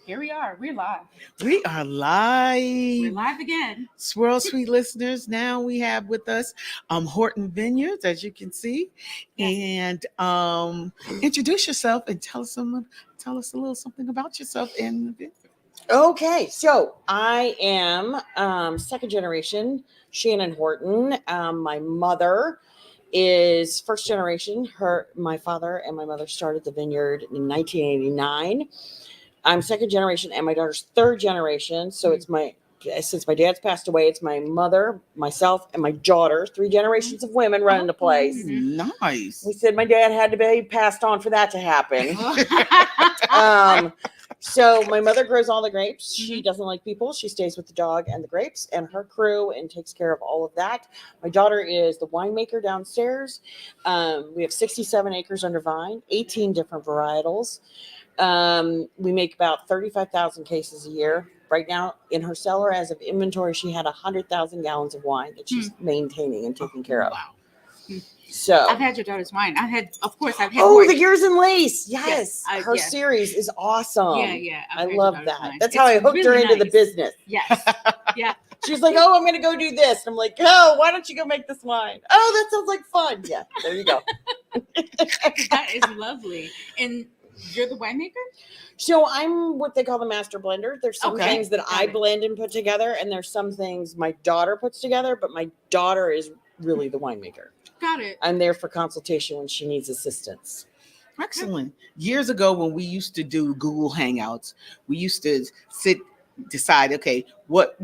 Here we are. We're live. We are live. We're live again. Swirl Sweet listeners. Now we have with us Horton Vineyards, as you can see. Yes. And introduce yourself and tell us a little something about yourself and the vineyard. Okay, so I am second generation Shannon Horton. My mother is first generation. My father and my mother started the vineyard in 1989. I'm second generation, and my daughter's third generation. So since my dad's passed away, it's my mother, myself, and my daughter. 3 generations of women running the place. Nice. We said my dad had to be passed on for that to happen. So my mother grows all the grapes. She doesn't like people. She stays with the dog and the grapes and her crew and takes care of all of that. My daughter is the winemaker downstairs. We have 67 acres under vine, 18 different varietals. We make about 35,000 cases a year. Right now in her cellar, as of inventory, she had 100,000 gallons of wine that she's maintaining and taking care of. Wow. So I've had your daughter's wine. I've had Oh, more. the Gears and Lace. Yes. Yes, Her yeah. series is awesome. Yeah. I I've had love your daughter's that. wine. That's how I It's hooked her really into the nice. business. Yes. Yeah. She's like, oh, I'm going to go do this. And I'm like, oh, why don't you go make this wine? Oh, that sounds like fun. Yeah, there you go. That is lovely. And you're the winemaker? So I'm what they call the master blender. There's some Okay. things that I blend and put together, and there's some things my daughter puts together, but my daughter is really the winemaker. Got it. I'm there for consultation when she needs assistance. Excellent. Years ago, when we used to do Google Hangouts, we used to decide, okay, what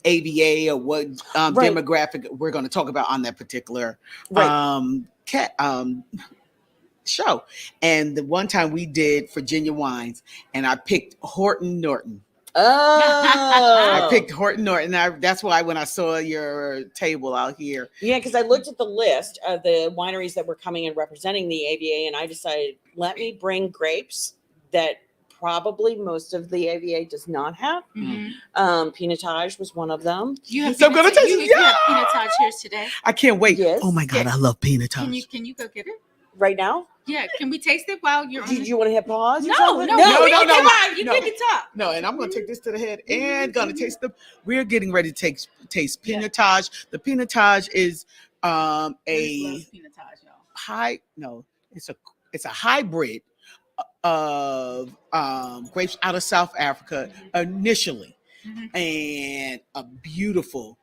ABA or what Right. demographic we're going to talk about on that particular Right. show. And the one time we did Virginia wines, and I picked Horton Norton. Oh. I picked Horton Norton. That's why when I saw your table out here. Yeah, because I looked at the list of the wineries that were coming and representing the AVA, and I decided, let me bring grapes that probably most of the AVA does not have. Pinotage was one of them. You have So I'm gonna taste it. you have Pinotage here today. I can't wait. Yes. Oh my God, Yes. I love Pinotage. Can you go get it? Right now? Yeah. Can we taste it while you're on? Did you want to hit pause? or No, something? no, No, we no, can no, come on. You no. can talk. No, and I'm going to take this to the head and going to taste we're getting ready to taste Pinotage. The Pinotage is Love a Pinotage, y'all. it's a hybrid of grapes out of South Africa initially, and a beautiful.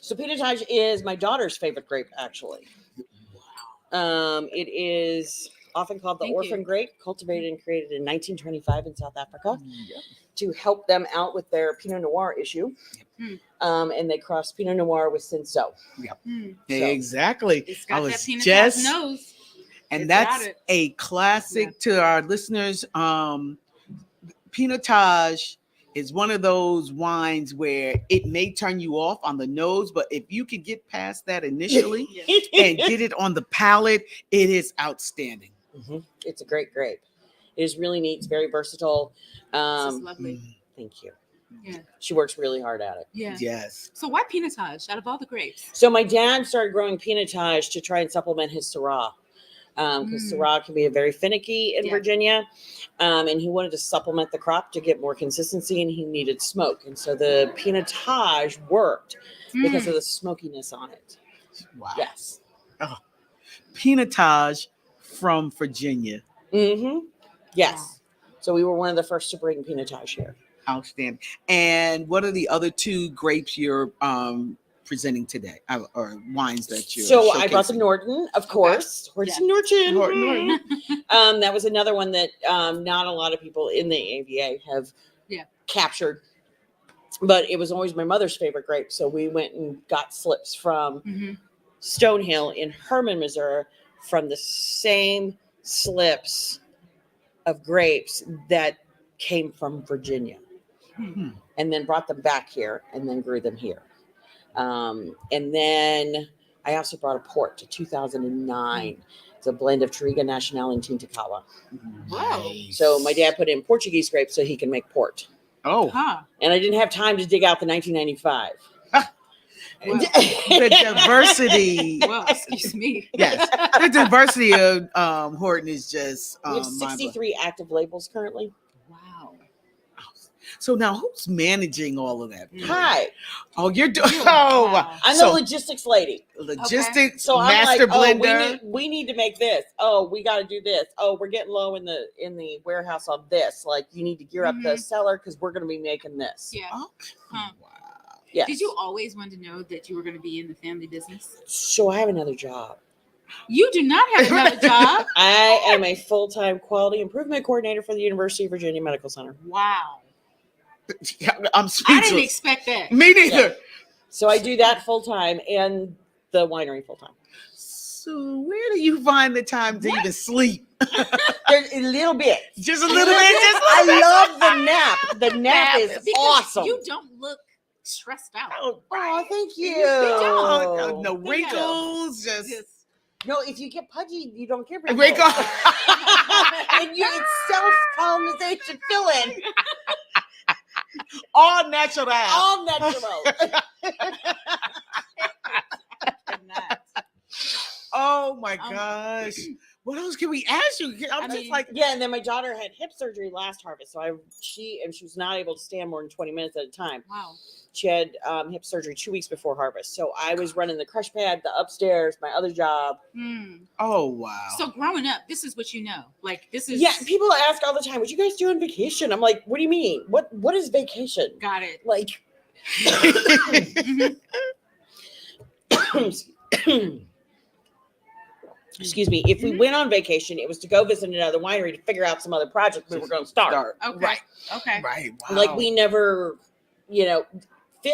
So Pinotage is my daughter's favorite grape, actually. It is often called the orphan grape, cultivated and created in 1925 in South Africa to help them out with their Pinot Noir issue. And they crossed Pinot Noir with Cinsault. Exactly. It's got I that was Pinotage just nose. and It's that's got it. a classic to our listeners. Pinotage is one of those wines where it may turn you off on the nose, but if you can get past that initially and get it on the palate, it is outstanding. It's a great grape. It is really neat. It's very versatile. This is lovely. Thank you. Yeah. She works really hard at it. Yeah. Yes. So why Pinotage out of all the grapes? So my dad started growing Pinotage to try and supplement his Syrah. Because Syrah can be very finicky in Virginia. And he wanted to supplement the crop to get more consistency, and he needed smoke. And so the Pinotage worked because of the smokiness on it. Wow. Yes. Oh. Pinotage from Virginia. Yes. Wow. So we were one of the first to bring Pinotage here. Outstanding. And what are the other 2 grapes you're presenting today, or wines that you're So I brought showcasing? the Norton, of course. Horton Norton. Horton. That was another one that not a lot of people in the AVA have captured. But it was always my mother's favorite grape. So we went and got slips from Stonehill in Herman, Missouri, from the same slips of grapes that came from Virginia. And then brought them back here and then grew them here. And then I also brought a port to 2009. It's a blend of Touriga Nacional and Tinta-Cala. Wow. So my dad put in Portuguese grapes so he can make port. Oh. Huh. And I didn't have time to dig out the 1995. Well, The diversity. well, excuse me. Yes, the diversity of Horton is just We have mind-blowing. 63 active labels currently. Wow. So now, who's managing all of that? Hi, Oh, you're doing. Wow. Oh, I'm so the logistics lady. logistics, So I'm master like, blender. we need to make this. Oh, we got to do this. Oh, we're getting low in the warehouse on this. Like, you need to gear up the cellar because we're going to be making this. Yeah. Okay. Huh. Wow. Yes. Did you always want to know that you were going to be in the family business? So I have another job. You do not have another job. I am a full-time quality improvement coordinator for the University of Virginia Medical Center. Wow. I'm I speechless. didn't expect that. Me neither. Yeah. So I do that full-time and the winery full-time. So where do you find the time to even sleep? There's a little bit. Just a little bit. Just a little bit. I love the nap. The nap is Because awesome. You don't look stressed out. Oh, Oh, thank you. don't. No Thank you. wrinkles. Just No, if you get pudgy, you don't get wrinkles. wrinkles. And it's self-colonization fill-in. All natural. All natural. Oh my gosh. What else can we ask you? I'm just like, Yeah, and then my daughter had hip surgery last harvest, so she was not able to stand more than 20 minutes at a time. Wow. She had hip surgery 2 weeks before harvest, so I was running the crush pad, the upstairs, my other job. oh wow. So growing up, this is what you know. Like this is. Yeah, people ask all the time, "What you guys do on vacation?" I'm like, "What do you mean? What is vacation?" Got it. Like, excuse me. If we went on vacation, it was to go visit another winery to figure out some other project we were going to start. Okay. Right. Okay. Right. Wow. Like we never, 5th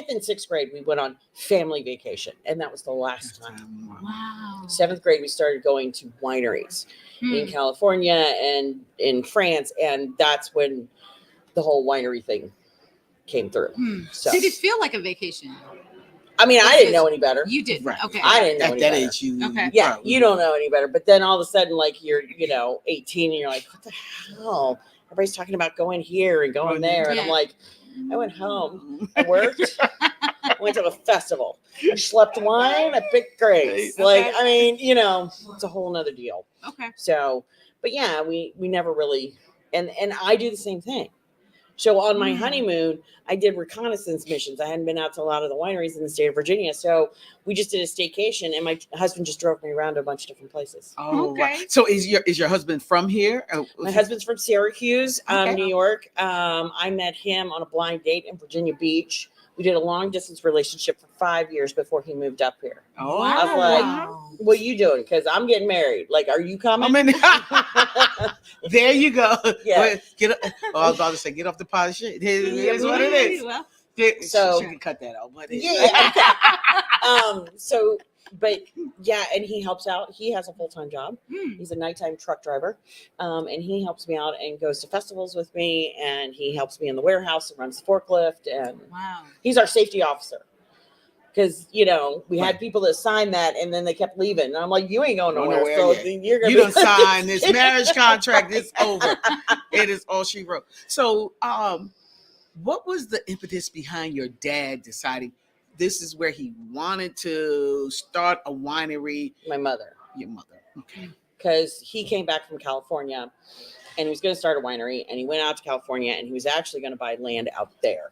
and 6th grade, we went on family vacation, and that was the last time. Wow. 7th grade, we started going to wineries in California and in France, and that's when the whole winery thing came through. So, Did it feel like a vacation? I mean, I didn't know any better. You didn't. Right. Okay. I didn't know At any that better. age, you. Okay. Yeah, probably- you don't know any better. But then all of a sudden, like you're, 18, and you're like, what the hell? Everybody's talking about going here and going there, and I'm Yeah. like, I went home. I worked. I went to a festival. I schlepped wine. I picked grapes. Okay. Like, I mean, it's a whole nother deal. Okay. So, but yeah, we never really, and I do the same thing. So on my honeymoon, I did reconnaissance missions. I hadn't been out to a lot of the wineries in the state of Virginia. So we just did a staycation, and my husband just drove me around to a bunch of different places. Oh, Okay. wow. So is your husband from here? My husband's from Syracuse, Okay. New York. I met him on a blind date in Virginia Beach. We did a long distance relationship for 5 years before he moved up here. Oh, I was like, what are you doing? Because I'm getting married. Like, are you coming? I mean, there you go. Yeah. I was about to say, get off the pot of shit. It is what it is. Well, So- she can cut that out, but But yeah, and he helps out. He has a full-time job. He's a nighttime truck driver. And he helps me out and goes to festivals with me, and he helps me in the warehouse and runs the forklift, and wow. he's our safety officer. Because, we Right. had people that signed that, and then they kept leaving. And I'm like, you ain't going Going nowhere. nowhere So yet. you're going you to don't sign this marriage contract. It's over. It is all she wrote. So, what was the impetus behind your dad deciding this is where he wanted to start a winery? My mother. Your mother. Okay. Because he came back from California, and he was going to start a winery, and he went out to California, and he was actually going to buy land out there.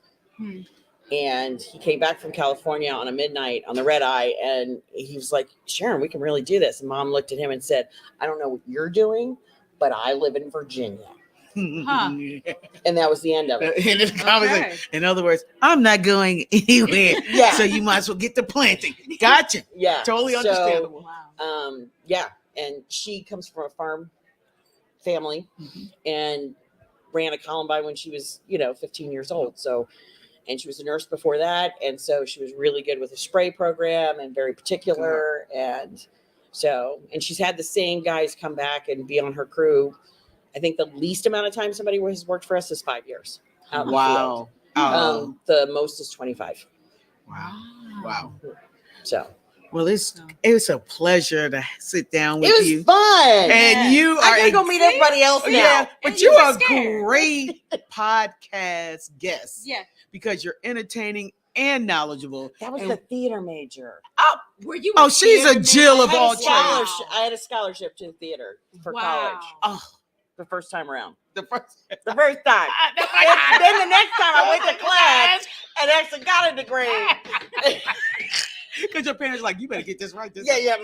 And he came back from California on a midnight on the red eye, and he was like, Sharon, we can really do this. And Mom looked at him and said, I don't know what you're doing, but I live in Virginia. Huh. And that was the end of it. In the conversation. Okay. In other words, I'm not going anywhere. Yeah. So you might as well get the planting. Gotcha. Yeah. Totally So, understandable. Wow. Yeah. And she comes from a farm family and ran a Columbine when she was, 15 years old. So, and she was a nurse before that. And so she was really good with the spray program and very particular. And so, and she's had the same guys come back and be on her crew. I think the least amount of time somebody has worked for us is 5 years. Out in the field. Wow. The most is 25. Wow. So Well, it's a pleasure to sit down with it was you. fun. And you are I gotta go meet everybody else now. Yeah, but And you you were are a scared. great podcast guest. Yeah. Because you're entertaining and knowledgeable. That was And- the theater major. Were you? Oh, she's a theater Jill major? of all trades. I had a scholarship to theater for college Oh, the first time around. the first. The first time. Then the next time I went to class and actually got a degree. Because your parents like, you better get this right. This Yeah.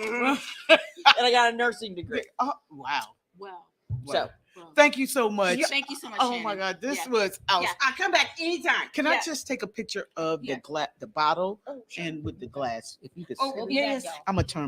And I got a nursing degree. Oh, wow. Well, So Thank you so much. thank you so much. Oh Shannon. my God, this Yeah. was out. Yeah. I'll come back anytime. Can I just take a picture of Yeah. the bottle Oh, sure. and with the glass? If you could, We'll be back, y'all. I'm gonna turn.